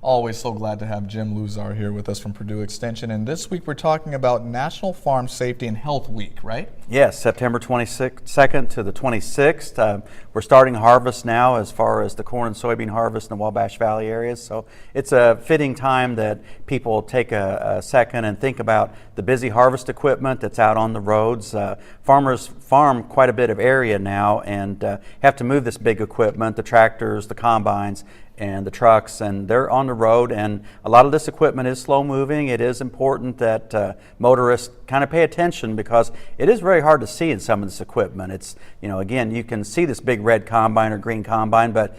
Always so glad to have Jim Luzar here with us from Purdue Extension. And this week we're talking about National Farm Safety and Health Week, right? Yes, September 22nd to the 26th. We're starting harvest now as far as the corn and soybean harvest in the Wabash Valley areas. So it's a fitting time that people take a second and think about the busy harvest equipment that's out on the roads. Farmers farm quite a bit of area now and have to move this big equipment, the tractors, the combines, and the trucks, and they're on the road, and a lot of this equipment is slow moving. It is important that motorists kind of pay attention because it is very hard to see in some of this equipment. It's, again, you can see this big red combine or green combine, but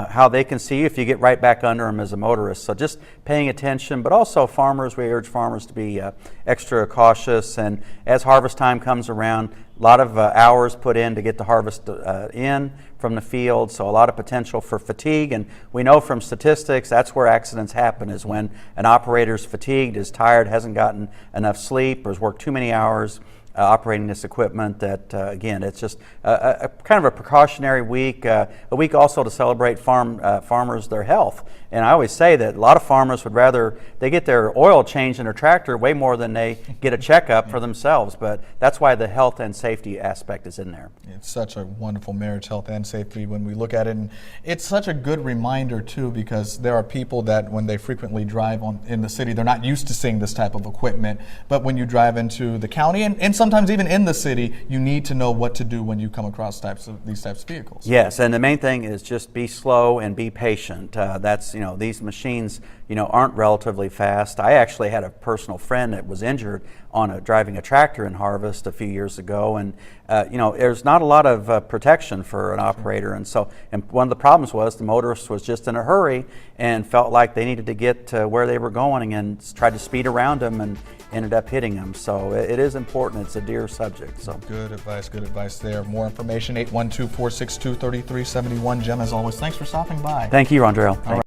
how they can see you if you get right back under them as a motorist. So just paying attention, but also farmers, we urge farmers to be extra cautious, and as harvest time comes around, a lot of hours put in to get the harvest in from the field, so a lot of potential for fatigue. And we know from statistics that's where accidents happen, is when an operator's fatigued, is tired, hasn't gotten enough sleep, or has worked too many hours operating this equipment. That again, it's just a kind of a precautionary week, a week also to celebrate farmers, their health. And I always say that a lot of farmers would rather they get their oil changed in their tractor way more than they get a checkup for themselves. But that's why the health and safety aspect is in there. It's such a wonderful marriage, health and safety, when we look at it. And it's such a good reminder too, because there are people that when they frequently drive in the city, they're not used to seeing this type of equipment. But when you drive into the county and sometimes even in the city, you need to know what to do when you come across these types of vehicles. Yes, and the main thing is just be slow and be patient. That's, these machines, aren't relatively fast. I actually had a personal friend that was injured on driving a tractor in harvest a few years ago, and there's not a lot of protection for an operator, and one of the problems was the motorist was just in a hurry and felt like they needed to get to where they were going and tried to speed around them and ended up hitting them. So it is important. It's a dear subject. So good advice there. More information, 812-462-3371. Jim, as always, thanks for stopping by. Thank you, Rondrell.